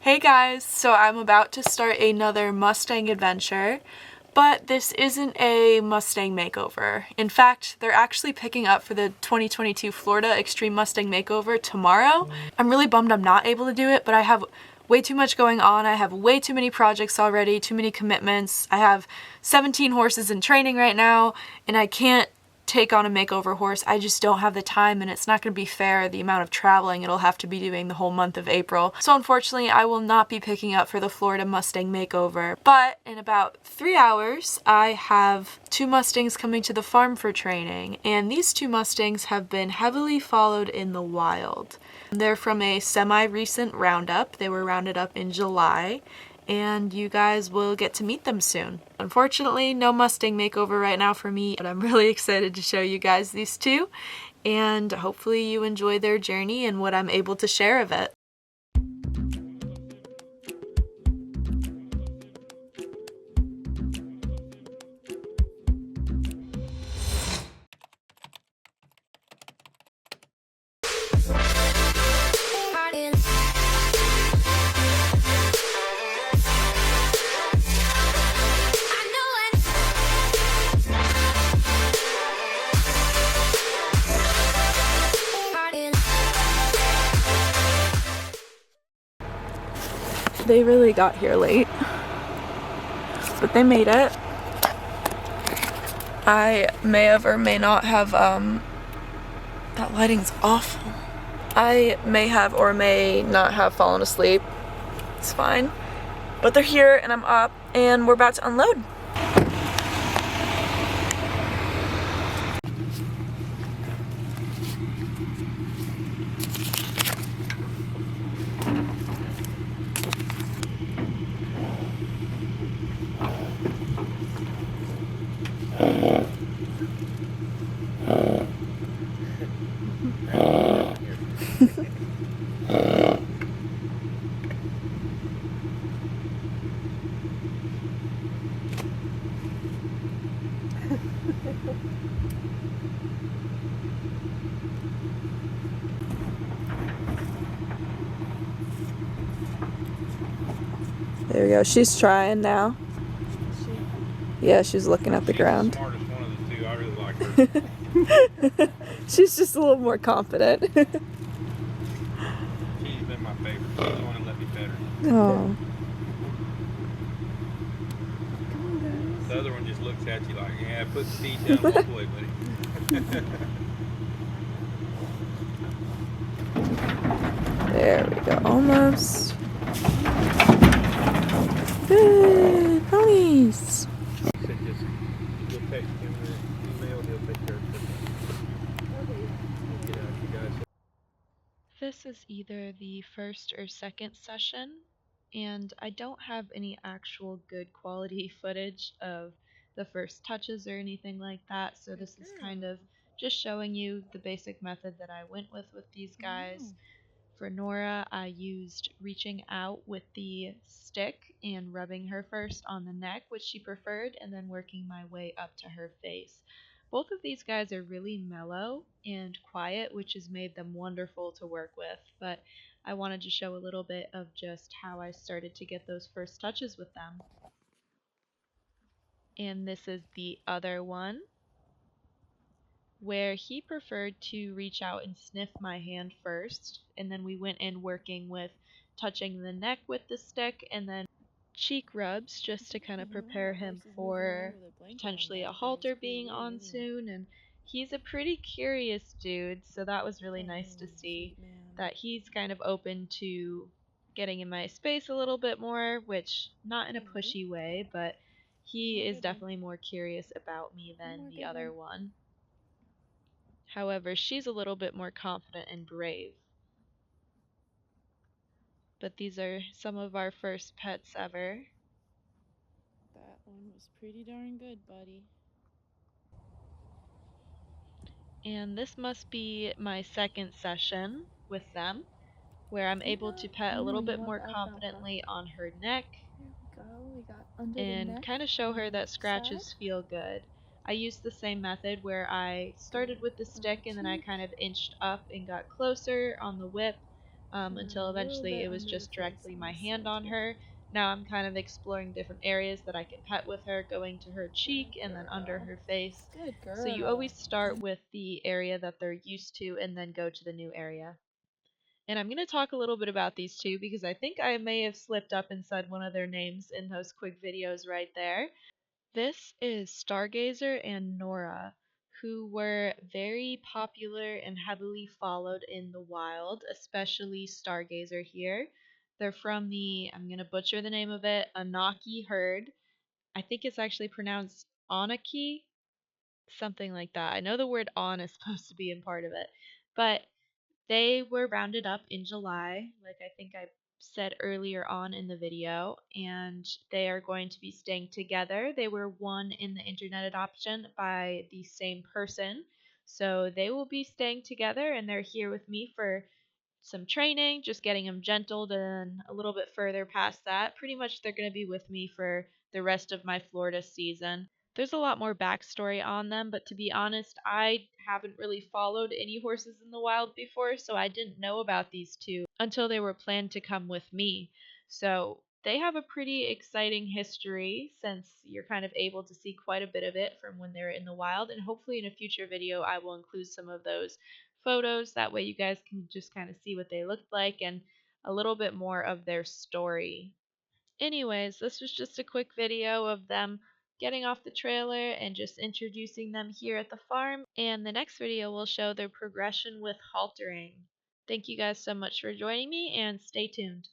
Hey guys, so I'm about to start another Mustang adventure, but this isn't a Mustang makeover. In fact, they're actually picking up for the 2022 Florida Extreme Mustang Makeover tomorrow. I'm really bummed I'm not able to do it, but I have way too much going on. I have way too many projects already, too many commitments. I have 17 horses in training right now, and I can't take on a makeover horse. I just don't have the time, and it's not going to be fair the amount of traveling it'll have to be doing the whole month of April. So unfortunately, I will not be picking up for the Florida Mustang Makeover. But in about 3 hours, I have 2 Mustangs coming to the farm for training, and these 2 Mustangs have been heavily followed in the wild. They're from a semi-recent roundup. They were rounded up in July, and you guys will get to meet them soon. Unfortunately, no Mustang makeover right now for me, but I'm really excited to show you guys these 2, and hopefully you enjoy their journey and what I'm able to share of it. They really got here late, but they made it. I may have or may not have, that lighting's awful. I may have or may not have fallen asleep. It's fine. But they're here and I'm up and we're about to unload. There we go. She's trying now. Yeah, she's looking at the ground. She's the smartest one of the 2. I really like her. She's just a little more confident. She's been my favorite. She's the one that let me better. Oh. The other one just looks at you like, yeah, put the feet down, walk away, buddy. There we go. Almost. Good ponies. You'll text him the email, he'll take care of it. This is either the first or second session, and I don't have any actual good quality footage of the first touches or anything like that, so this is kind of just showing you the basic method that I went with these guys. For Nora, I used reaching out with the stick and rubbing her first on the neck, which she preferred, and then working my way up to her face. Both of these guys are really mellow and quiet, which has made them wonderful to work with, but I wanted to show a little bit of just how I started to get those first touches with them. And this is the other one, where he preferred to reach out and sniff my hand first, and then we went in working with touching the neck with the stick and then cheek rubs just to kind of prepare him for potentially a halter being on soon. And he's a pretty curious dude, so that was really nice to see that he's kind of open to getting in my space a little bit more, which not in a pushy way, but he is definitely more curious about me than the other one. However, she's a little bit more confident and brave. But these are some of our first pets ever. That one was pretty darn good, buddy. And this must be my second session with them, where I'm able to pet a little bit more confidently on her neck and kind of show her that scratches feel good. I used the same method where I started with the stick and then I kind of inched up and got closer on the whip, until A little eventually bit it was under the just fence directly on my this hand side on too. her. Now I'm kind of exploring different areas that I can pet with her, going to her cheek Good and then under girl. her face. Good So you girl. always start with the area that they're used to and then go to the new area. And I'm going to talk a little bit about these two because I think I may have slipped up and said one of their names in those quick videos right there. This is Stargazer and Nora, who were very popular and heavily followed in the wild, especially Stargazer here. They're from the, I'm going to butcher the name of it, Onaqui herd. I think it's actually pronounced Onaqui, something like that. I know the word on is supposed to be in part of it. But they were rounded up in July, like I think I said earlier on in the video, and they are going to be staying together. They were won in the internet adoption by the same person. So they will be staying together and they're here with me for some training, just getting them gentled, and a little bit further past that. Pretty much they're going to be with me for the rest of my Florida season. There's a lot more backstory on them, but to be honest, I haven't really followed any horses in the wild before, so I didn't know about these two until they were planned to come with me. So they have a pretty exciting history since you're kind of able to see quite a bit of it from when they're in the wild, and hopefully in a future video I will include some of those photos. That way you guys can just kind of see what they looked like and a little bit more of their story. Anyways, this was just a quick video of them getting off the trailer and just introducing them here at the farm. And the next video will show their progression with haltering. Thank you guys so much for joining me and stay tuned.